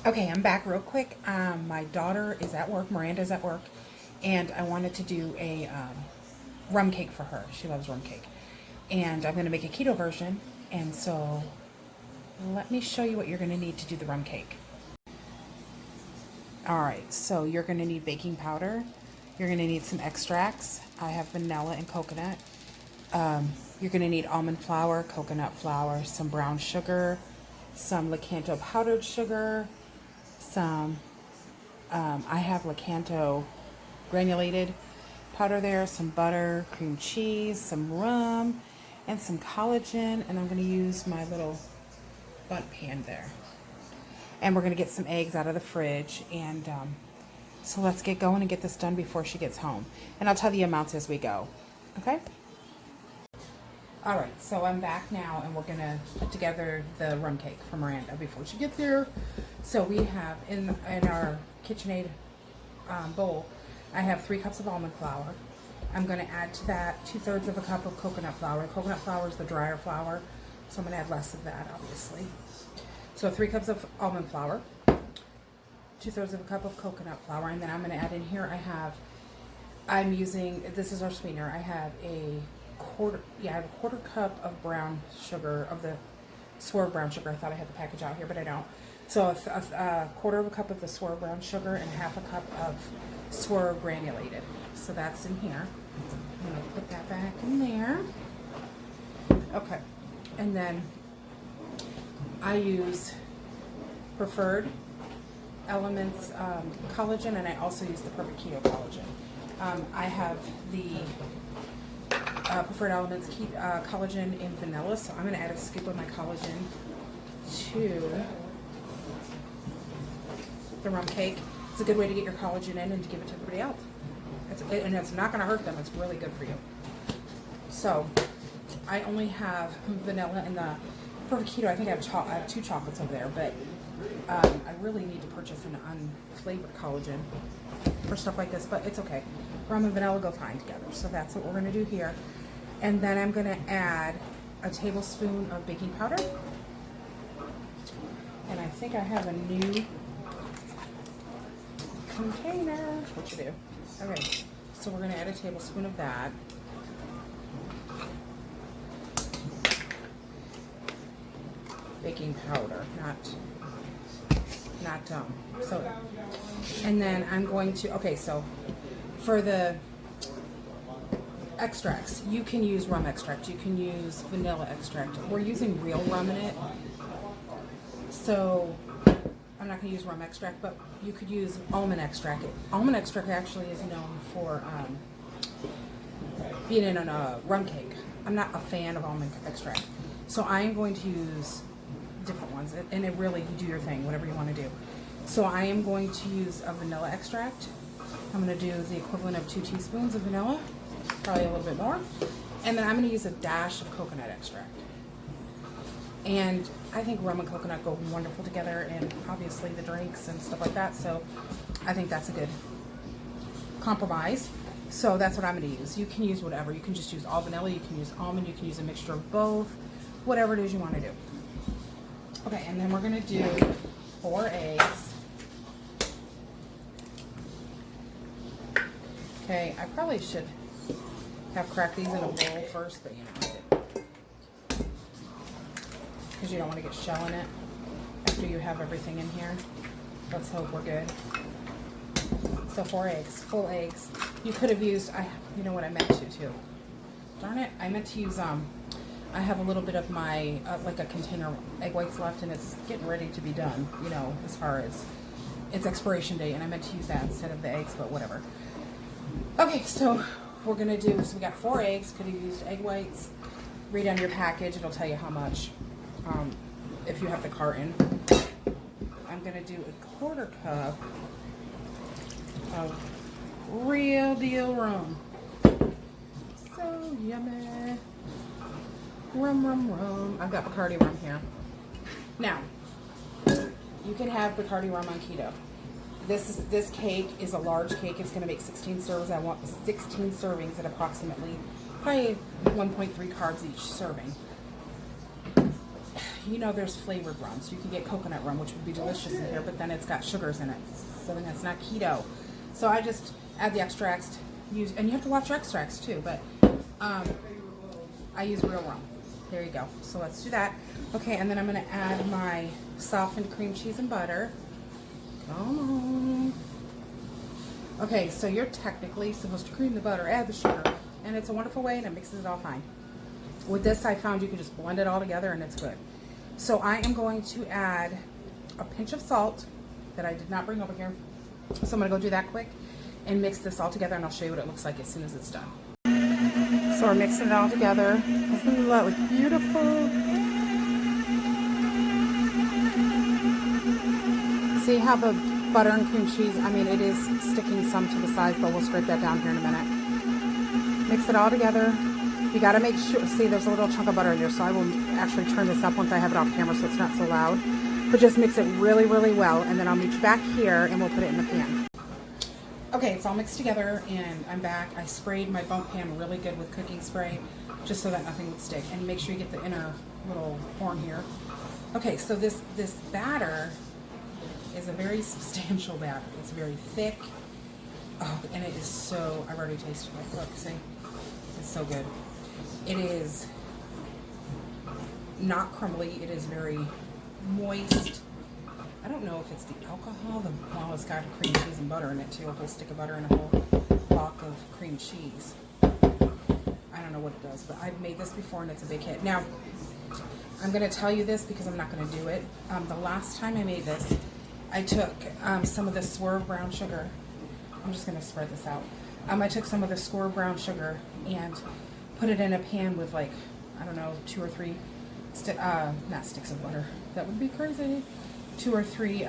Okay, I'm back real quick. My daughter is at work, Miranda's at work, and I wanted to do a rum cake for her. She loves rum cake. And I'm going to make a keto version, and so let me show you what you're going to need to do the rum cake. Alright, so you're going to need baking powder. You're going to need some extracts. I have vanilla and coconut. You're going to need almond flour, coconut flour, some brown sugar, some Lakanto powdered sugar, some, I have Lakanto granulated powder there, some butter, cream cheese, some rum, and some collagen. And I'm going to use my little bundt pan there. And we're going to get some eggs out of the fridge. And so let's get going and get this done before she gets home. And I'll tell the amounts as we go. Okay? All right, so I'm back now, and we're going to put together the rum cake for Miranda before she gets here. So we have, in our KitchenAid bowl, I have 3 cups of almond flour. I'm going to add to that 2/3 of a cup of coconut flour. Coconut flour is the drier flour, so I'm going to add less of that, obviously. So 3 cups of almond flour, 2/3 of a cup of coconut flour, and then I'm going to add in here, I'm using, this is our sweetener, I have a quarter cup of brown sugar, of the Swerve brown sugar. I thought I had the package out here, but I don't. So a quarter of a cup of the Swerve brown sugar and half a cup of Swerve granulated. So that's in here. I'm going to put that back in there. Okay. And then I use Preferred Elements collagen, and I also use the Perfect Keto collagen. I have the Preferred Elements collagen in vanilla, so I'm going to add a scoop of my collagen to the rum cake. It's a good way to get your collagen in and to give it to everybody else. And it's not going to hurt them. It's really good for you. So I only have vanilla in the Perfect Keto. I think I have 2 chocolates over there, but I really need to purchase an unflavored collagen for stuff like this, but it's okay. Rum and vanilla go fine together. So that's what we're going to do here. And then I'm going to add a tablespoon of baking powder. And I think I have a new container. What you do? Okay, so we're going to add a tablespoon of that. Baking powder, not soda. And then I'm going to, okay, so for the extracts, you can use rum extract, you can use vanilla extract. We're using real rum in it, so I'm not going to use rum extract, but you could use almond extract. Almond extract actually is known for being in a rum cake. I'm not a fan of almond extract, so I am going to use different ones, and it really, you do your thing, whatever you want to do. So I am going to use a vanilla extract. I'm going to do the equivalent of 2 teaspoons of vanilla, probably a little bit more, and then I'm going to use a dash of coconut extract. And I think rum and coconut go wonderful together, and obviously the drinks and stuff like that, so I think that's a good compromise. So that's what I'm going to use. You can use whatever. You can just use all vanilla, you can use almond, you can use a mixture of both, whatever it is you want to do. Okay, and then we're going to do 4 eggs. Okay, I probably should have cracked these in a bowl first, but you know, I didn't. Because you don't want to get shell in it after you have everything in here. Let's hope we're good. So 4 eggs, full eggs. You could have used, you know what I meant to too. Darn it, I meant to use, I have a little bit of my, like a container egg whites left, and it's getting ready to be done, you know, as far as its expiration date, and I meant to use that instead of the eggs, but whatever. Okay, so we're going to do, so we got 4 eggs, could have used egg whites. Read on your package, it'll tell you how much, if you have the carton. I'm going to do a 1/4 cup of real deal rum. So yummy. Rum. I've got Bacardi rum here. Now, you can have Bacardi rum on keto. This cake is a large cake. It's going to make 16 servings. I want 16 servings at approximately probably 1.3 carbs each serving. you know, there's flavored rums. You can get coconut rum, which would be delicious in here, but then it's got sugars in it, so then it's not keto. So I just add the extracts, and you have to watch your extracts too, but I use real rum. There you go. So let's do that. Okay, and then I'm going to add my softened cream cheese and butter. Come on. Okay, so you're technically supposed to cream the butter, add the sugar, and it's a wonderful way, and it mixes it all fine. With this, I found you can just blend it all together, and it's good. So I am going to add a pinch of salt that I did not bring over here. So I'm going to go do that quick and mix this all together, and I'll show you what it looks like as soon as it's done. So we're mixing it all together. Isn't that look beautiful? See how the butter and cream cheese, I mean, it is sticking some to the sides, but we'll scrape that down here in a minute. Mix it all together. You got to make sure, see, there's a little chunk of butter in there, so I will actually turn this up once I have it off camera so it's not so loud. But just mix it really, really well, and then I'll meet you back here and we'll put it in the pan. Okay, it's all mixed together, and I'm back. I sprayed my bump pan really good with cooking spray, just so that nothing would stick. And make sure you get the inner little horn here. Okay, so this batter is a very substantial batter. It's very thick. Oh, and it is so, I've already tasted it. Look, see? It's so good. It is not crumbly. It is very moist. I don't know if it's the alcohol. Well, it's got cream cheese and butter in it too. A whole stick of butter and a whole block of cream cheese. I don't know what it does, but I've made this before and it's a big hit. Now, I'm going to tell you this because I'm not going to do it. The last time I made this, I took some of the Swerve brown sugar. I'm just going to spread this out. I took some of the Swerve brown sugar and put it in a pan with, like, I don't know, 2 or 3 not sticks of butter. That would be crazy. 2 or 3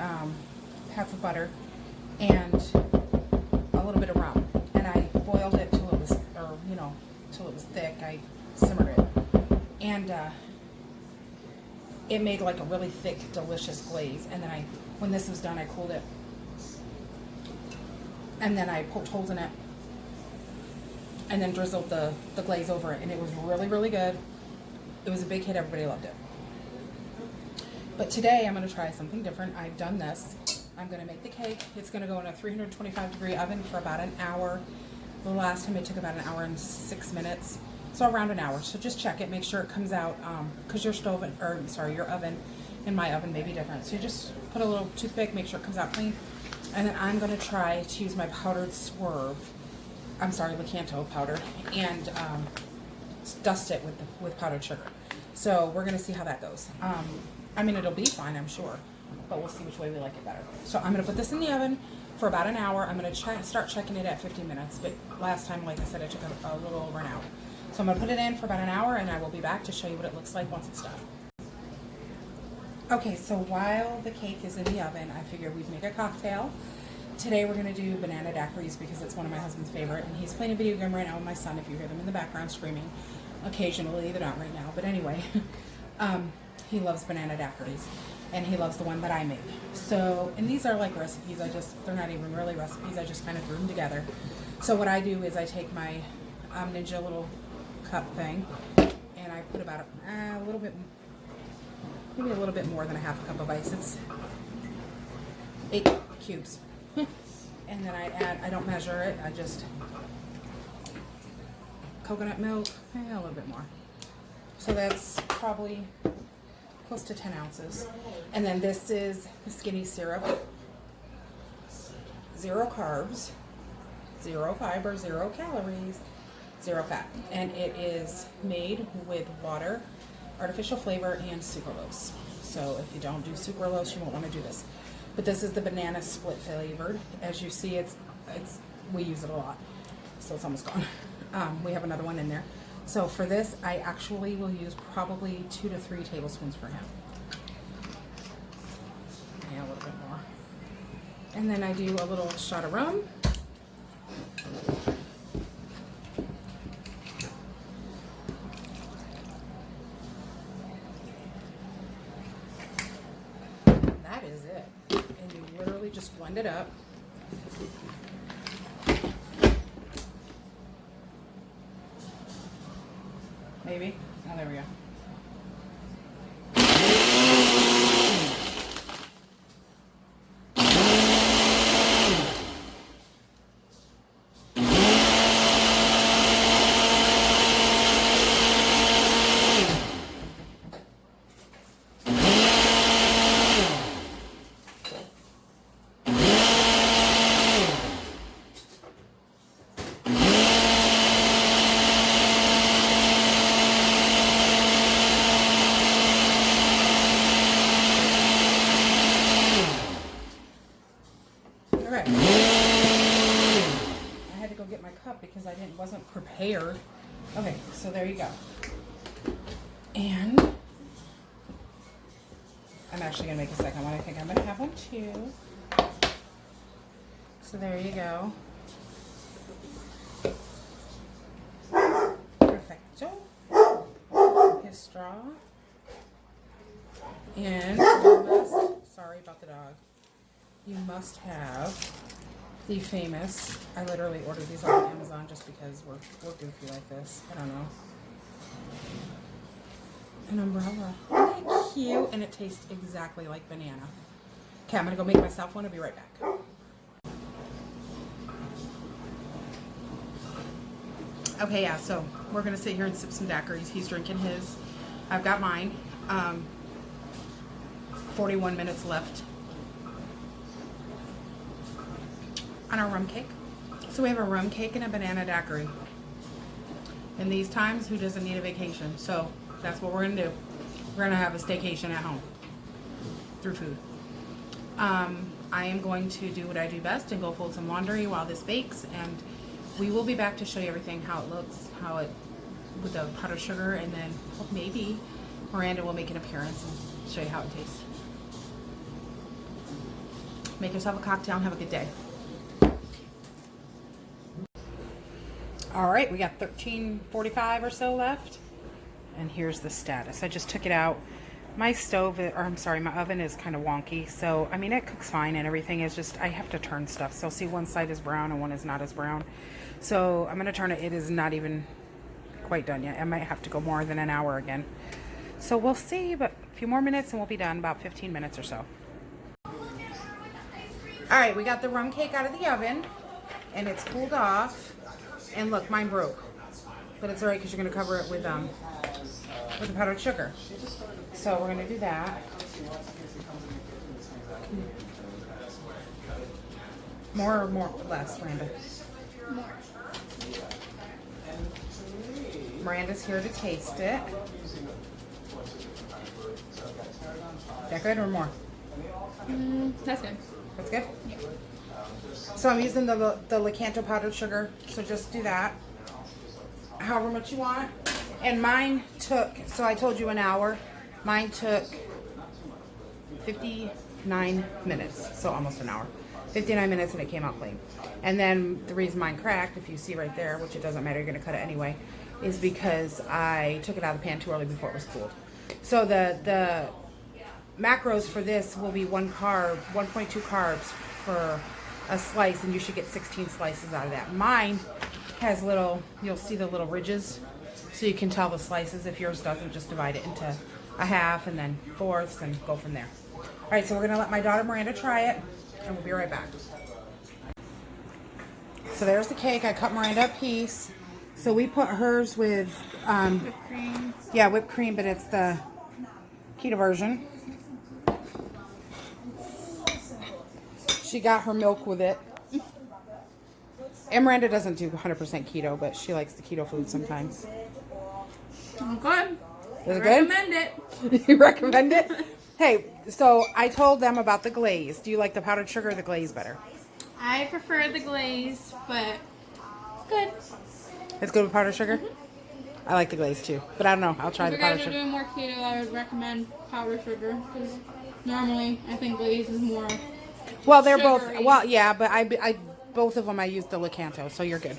pats of butter and a little bit of rum, and I boiled it till it was, or you know, till it was thick. I simmered it, and it made like a really thick, delicious glaze. And then when this was done, I cooled it, and then I poked holes in it, and then drizzled the glaze over it, and it was really, really good. It was a big hit. Everybody loved it. But today I'm going to try something different. I've done this. I'm going to make the cake. It's going to go in a 325-degree oven for about an hour. The last time it took about an hour and 6 minutes. So around an hour. So just check it. Make sure it comes out, because your your oven and my oven may be different. So you just put a little toothpick, make sure it comes out clean. And then I'm going to try to use my powdered Swerve. I'm sorry, Lakanto powder. And dust it with powdered sugar. So we're going to see how that goes. I mean, it'll be fine, I'm sure, but we'll see which way we like it better. So I'm going to put this in the oven for about an hour. I'm going to start checking it at 15 minutes, but last time, like I said, it took a little over an hour. So I'm going to put it in for about an hour, and I will be back to show you what it looks like once it's done. Okay, so while the cake is in the oven, I figured we'd make a cocktail. Today we're going to do banana daiquiris because it's one of my husband's favorite, and he's playing a video game right now with my son, if you hear them in the background screaming. Occasionally, they're not right now, but anyway. He loves banana daiquiris, and he loves the one that I made. So, and these are like recipes. They're not even really recipes. I just kind of threw them together. So what I do is I take my Ninja little cup thing, and I put about a little bit, maybe a little bit more than a half a cup of ice. It's 8 cubes. And then I add, I don't measure it. I just, coconut milk, a little bit more. So that's probably close to 10 ounces. And then this is the skinny syrup. 0 carbs, 0 fiber, 0 calories, 0 fat. And it is made with water, artificial flavor, and sucralose. So if you don't do sucralose, you won't want to do this. But this is the banana split flavored. As you see, we use it a lot. So it's almost gone. We have another one in there. So for this, I actually will use probably 2 to 3 tablespoons for him. Yeah, a little bit more. And then I do a little shot of rum. And that is it. And you literally just blend it up. Maybe. Oh, there we go. up because I wasn't prepared. Okay, so there you go. And I'm actually gonna make a second one. I think I'm gonna have one too. So there you go. Perfecto. His straw. And sorry about the dog. You must have the famous, I literally ordered these on Amazon just because we're goofy like this. I don't know. An umbrella. Isn't that cute? And it tastes exactly like banana. Okay, I'm going to go make myself one. I'll be right back. Okay, yeah, so we're going to sit here and sip some daiquiris. He's drinking his. I've got mine. 41 minutes left on our rum cake. So we have a rum cake and a banana daiquiri. In these times, who doesn't need a vacation? So that's what we're going to do. We're going to have a staycation at home through food. I am going to do what I do best and go fold some laundry while this bakes, and we will be back to show you everything, how it looks, with the powdered sugar, and then maybe Miranda will make an appearance and show you how it tastes. Make yourself a cocktail and have a good day. All right, we got 13:45 or so left, and here's the status. I just took it out. My my oven is kind of wonky, so I mean it cooks fine and everything. Is just I have to turn stuff. So see, one side is brown and one is not as brown. So I'm gonna turn it. It is not even quite done yet. I might have to go more than an hour again. So we'll see, but a few more minutes and we'll be done. About 15 minutes or so. All right, we got the rum cake out of the oven, and it's cooled off. And look, mine broke, but it's alright because you're gonna cover it with the powdered sugar. So we're gonna do that. More or less, Miranda? More. Miranda's here to taste it. Is that good or more? That's good. That's good? Yeah. So I'm using the Lakanto powdered sugar, so just do that however much you want. And mine took, so I told you an hour, mine took 59 minutes, so almost an hour. 59 minutes and it came out clean. And then the reason mine cracked, if you see right there, which it doesn't matter, you're going to cut it anyway, is because I took it out of the pan too early before it was cooled. So the macros for this will be 1.2 carbs for a slice, and you should get 16 slices out of that. Mine has you'll see the little ridges, so you can tell the slices. If yours doesn't, just divide it into a half and then fourths and go from there. All right, so we're gonna let my daughter Miranda try it, and we'll be right back. So there's the cake. I cut Miranda a piece. So we put hers with Whipped cream. Yeah, whipped cream, but it's the keto version. She got her milk with it. And Miranda doesn't do 100% keto, but she likes the keto food sometimes. Oh, good. Is it good? Recommend it. You recommend it? Hey, so I told them about the glaze. Do you like the powdered sugar or the glaze better? I prefer the glaze, but good. It's good with powdered sugar? Mm-hmm. I like the glaze too, but I don't know. I'll try the powdered sugar. If you guys are doing more keto, I would recommend powdered sugar, because normally I think glaze is more. Well, they're sugary. both. Well, yeah, but I both of them I used the Lakanto, so you're good.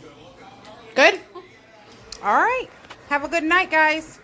Good? All right. Have a good night, guys.